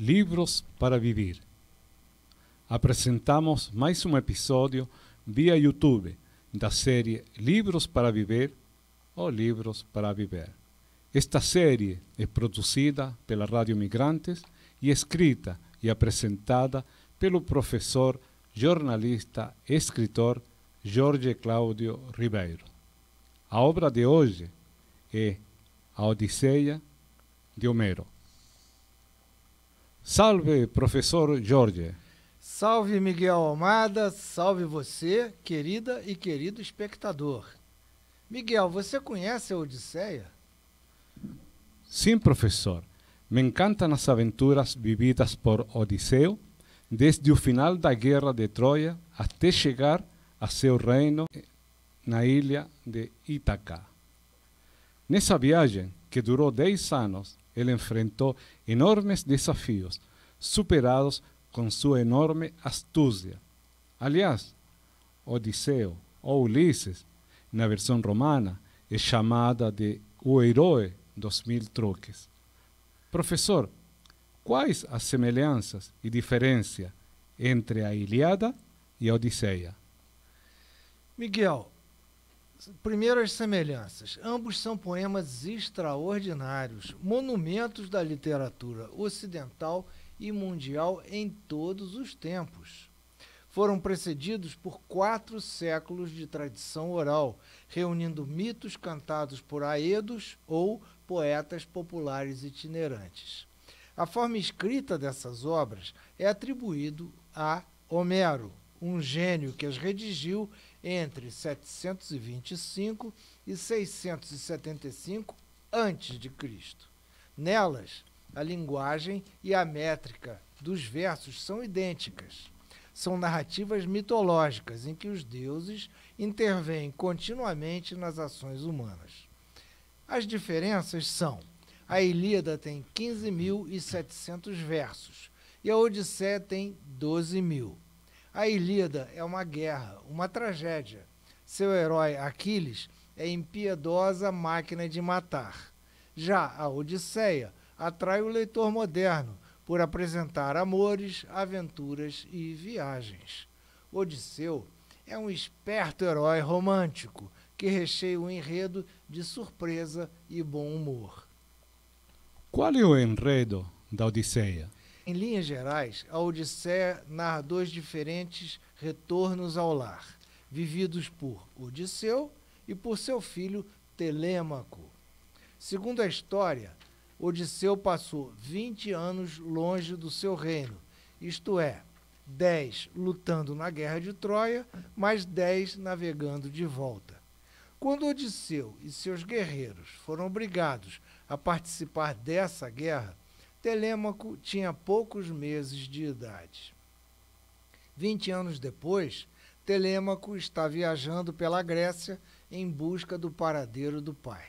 Livros para Vivir. Apresentamos mais um episódio via YouTube da série Livros para Viver ou Livros para Viver. Esta série é produzida pela Rádio Migrantes e escrita e apresentada pelo professor, jornalista e escritor Jorge Cláudio Ribeiro. A obra de hoje é A Odisseia de Homero. Salve, professor Jorge. Salve, Miguel Almada, salve você, querida e querido espectador. Miguel, você conhece a Odisseia? Sim, professor. Me encantam as aventuras vividas por Odisseu, desde o final da Guerra de Troia até chegar a seu reino na ilha de Ítaca. Nessa viagem, que durou 10 anos, ele enfrentou enormes desafios, superados com sua enorme astúcia. Aliás, Odisseu, ou Ulisses, na versão romana, é chamada de o herói dos 1000 truques. Professor, quais as semelhanças e diferenças entre a Ilíada e a Odisseia? Miguel, primeiro as semelhanças. Ambos são poemas extraordinários, monumentos da literatura ocidental e mundial em todos os tempos. Foram precedidos por 4 séculos de tradição oral, reunindo mitos cantados por aedos ou poetas populares itinerantes. A forma escrita dessas obras é atribuído a Homero, um gênio que as redigiu entre 725 e 675 a.C. Nelas, a linguagem e a métrica dos versos são idênticas. São narrativas mitológicas em que os deuses intervêm continuamente nas ações humanas. As diferenças são: a Ilíada tem 15.700 versos e a Odisseia tem 12.000. A Ilíada é uma guerra, uma tragédia. Seu herói Aquiles é impiedosa máquina de matar. Já a Odisseia atrai o leitor moderno por apresentar amores, aventuras e viagens. Odisseu é um esperto herói romântico que recheia o enredo de surpresa e bom humor. Qual é o enredo da Odisseia? Em linhas gerais, a Odisseia narra 2 diferentes retornos ao lar, vividos por Odisseu e por seu filho Telêmaco. Segundo a história, Odisseu passou 20 anos longe do seu reino, isto é, 10 lutando na guerra de Troia, mais 10 navegando de volta. Quando Odisseu e seus guerreiros foram obrigados a participar dessa guerra, Telêmaco tinha poucos meses de idade. 20 anos depois, Telêmaco está viajando pela Grécia em busca do paradeiro do pai.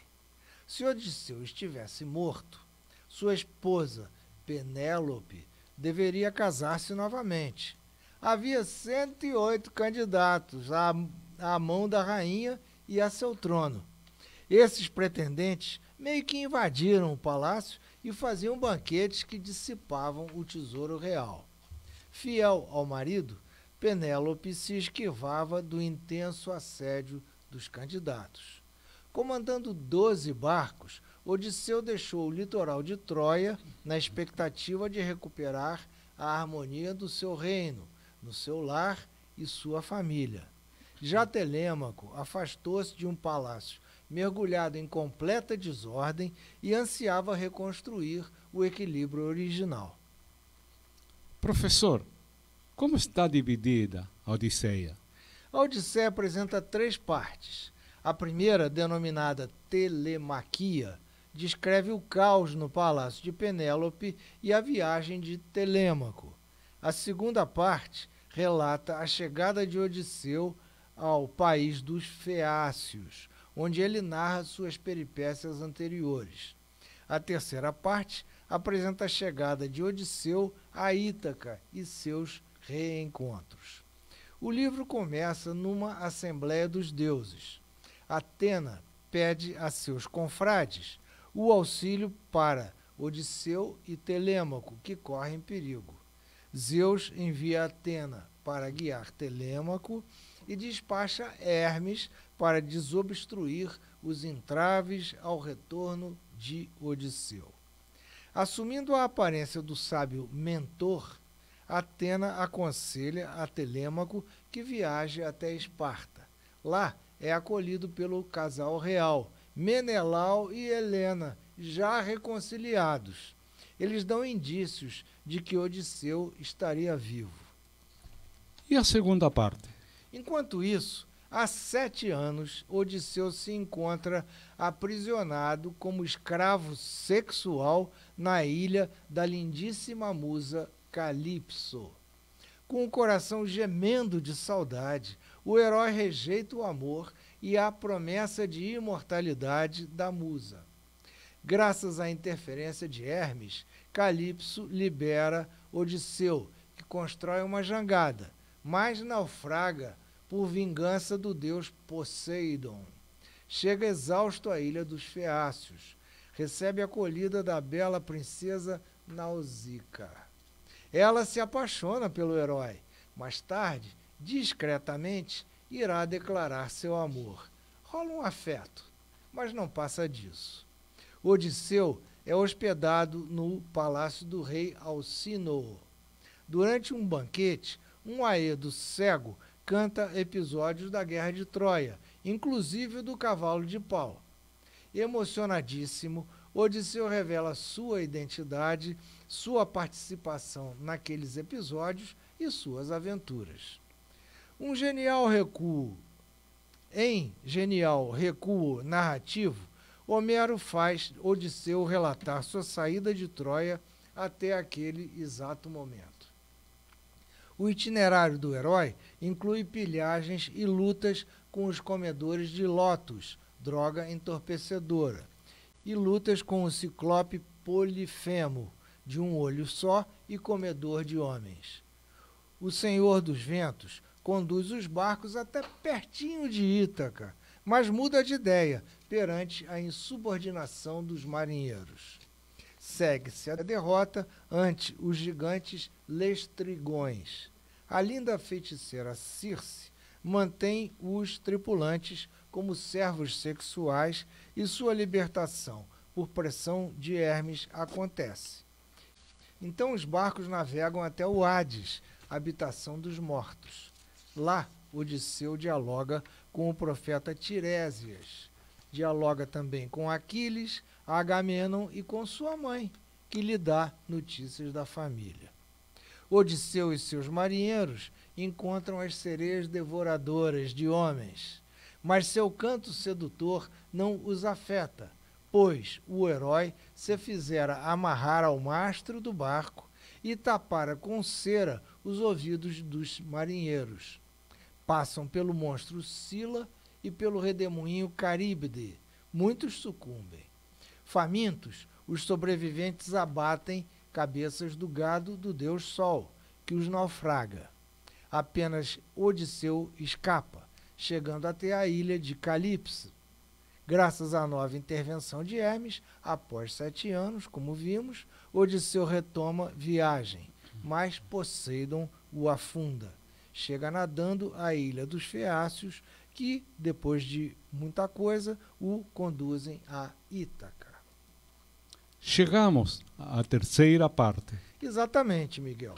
Se Odisseu estivesse morto, sua esposa, Penélope, deveria casar-se novamente. Havia 108 candidatos à mão da rainha e a seu trono. Esses pretendentes meio que invadiram o palácio e faziam banquetes que dissipavam o tesouro real. Fiel ao marido, Penélope se esquivava do intenso assédio dos candidatos. Comandando 12 barcos, Odisseu deixou o litoral de Troia na expectativa de recuperar a harmonia do seu reino, no seu lar e sua família. Já Telêmaco afastou-se de um palácio mergulhado em completa desordem e ansiava reconstruir o equilíbrio original. Professor, como está dividida a Odisseia? A Odisseia apresenta 3 partes. A primeira, denominada Telemaquia, descreve o caos no palácio de Penélope e a viagem de Telêmaco. A segunda parte relata a chegada de Odisseu ao país dos Feácios, onde ele narra suas peripécias anteriores. A terceira parte apresenta a chegada de Odisseu a Ítaca e seus reencontros. O livro começa numa assembleia dos deuses. Atena pede a seus confrades o auxílio para Odisseu e Telêmaco, que correm perigo. Zeus envia Atena para guiar Telêmaco e despacha Hermes para desobstruir os entraves ao retorno de Odisseu. Assumindo a aparência do sábio mentor, Atena aconselha a Telêmaco que viaje até Esparta. Lá é acolhido pelo casal real, Menelau e Helena, já reconciliados. Eles dão indícios de que Odisseu estaria vivo. E a segunda parte? Enquanto isso, há 7 anos, Odisseu se encontra aprisionado como escravo sexual na ilha da lindíssima musa Calipso. Com o coração gemendo de saudade, o herói rejeita o amor e a promessa de imortalidade da musa. Graças à interferência de Hermes, Calipso libera Odisseu, que constrói uma jangada, mas naufraga por vingança do deus Poseidon. Chega exausto à ilha dos Feácios. Recebe a acolhida da bela princesa Nausica. Ela se apaixona pelo herói. Mais tarde, discretamente, irá declarar seu amor. Rola um afeto, mas não passa disso. Odisseu é hospedado no palácio do rei Alcínoo. Durante um banquete, um aedo cego canta episódios da Guerra de Troia, inclusive o do cavalo de pau. Emocionadíssimo, Odisseu revela sua identidade, sua participação naqueles episódios e suas aventuras. Em genial recuo narrativo, Homero faz Odisseu relatar sua saída de Troia até aquele exato momento. O itinerário do herói inclui pilhagens e lutas com os comedores de lótus, droga entorpecedora, e lutas com o ciclope Polifemo, de um olho só e comedor de homens. O Senhor dos Ventos conduz os barcos até pertinho de Ítaca, mas muda de ideia perante a insubordinação dos marinheiros. Segue-se a derrota ante os gigantes Lestrigões. A linda feiticeira Circe mantém os tripulantes como servos sexuais e sua libertação, por pressão de Hermes, acontece. Então os barcos navegam até o Hades, habitação dos mortos. Lá, Odisseu dialoga com o profeta Tiresias. Dialoga também com Aquiles, Agamenon e com sua mãe, que lhe dá notícias da família. Odisseu e seus marinheiros encontram as sereias devoradoras de homens, mas seu canto sedutor não os afeta, pois o herói se fizera amarrar ao mastro do barco e tapara com cera os ouvidos dos marinheiros. Passam pelo monstro Sila e pelo redemoinho Caríbide. Muitos sucumbem. Famintos, os sobreviventes abatem cabeças do gado do deus Sol, que os naufraga. Apenas Odisseu escapa, chegando até a ilha de Calipso. Graças à nova intervenção de Hermes, após 7 anos, como vimos, Odisseu retoma viagem, mas Poseidon o afunda. Chega nadando à ilha dos Feácios, que, depois de muita coisa, o conduzem a Ítaca. Chegamos à terceira parte. Exatamente, Miguel.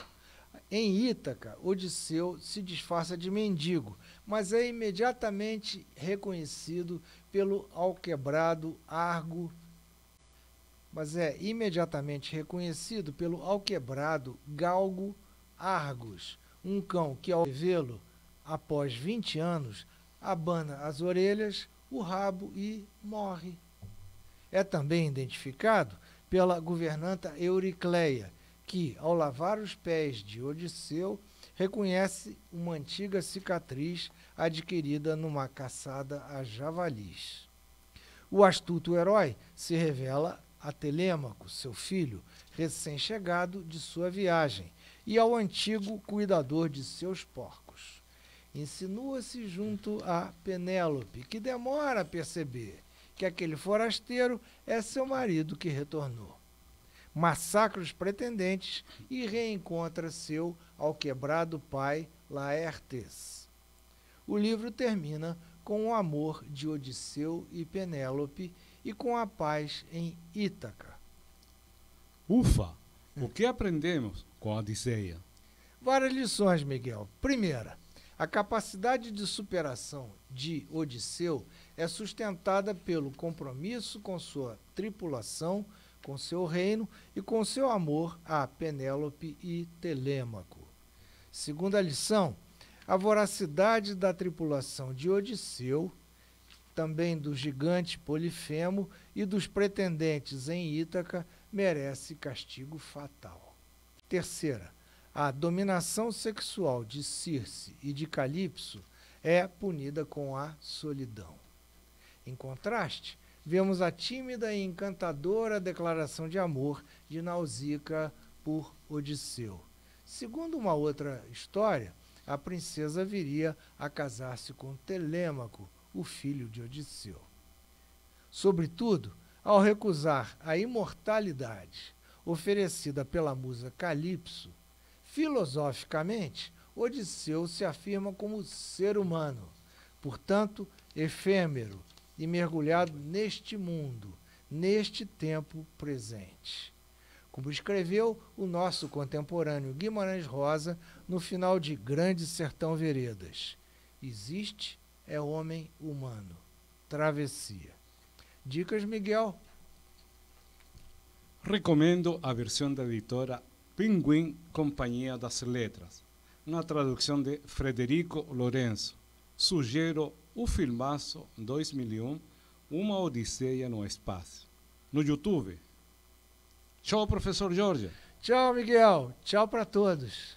Em Ítaca, Odisseu se disfarça de mendigo, mas é imediatamente reconhecido pelo alquebrado galgo Argos, um cão que, ao vê-lo após 20 anos, abana as orelhas, o rabo e morre. É também identificado pela governanta Euricleia, que, ao lavar os pés de Odisseu, reconhece uma antiga cicatriz adquirida numa caçada a javalis. O astuto herói se revela a Telêmaco, seu filho, recém-chegado de sua viagem, e ao antigo cuidador de seus porcos. Insinua-se junto a Penélope, que demora a perceber que aquele forasteiro é seu marido que retornou. massacra os pretendentes e reencontra seu alquebrado pai Laertes. O livro termina com o amor de Odisseu e Penélope e com a paz em Ítaca. Ufa! O que aprendemos com a Odisseia? Várias lições, Miguel. Primeira, a capacidade de superação de Odisseu é sustentada pelo compromisso com sua tripulação, com seu reino e com seu amor a Penélope e Telêmaco. Segunda lição, a voracidade da tripulação de Odisseu, também do gigante Polifemo e dos pretendentes em Ítaca, merece castigo fatal. Terceira, a dominação sexual de Circe e de Calipso é punida com a solidão. Em contraste, vemos a tímida e encantadora declaração de amor de Nausicaa por Odisseu. Segundo uma outra história, a princesa viria a casar-se com Telêmaco, o filho de Odisseu. Sobretudo, ao recusar a imortalidade oferecida pela musa Calipso, filosoficamente, Odisseu se afirma como ser humano, portanto, efêmero e mergulhado neste mundo, neste tempo presente. Como escreveu o nosso contemporâneo Guimarães Rosa no final de Grande Sertão Veredas: existe é homem humano. Travessia. Dicas, Miguel? Recomendo a versão da editora Pinguim Companhia das Letras, na tradução de Frederico Lourenço. Sugiro o filmaço 2001, Uma Odisseia no Espaço, no YouTube. Tchau, professor Jorge. Tchau, Miguel. Tchau para todos.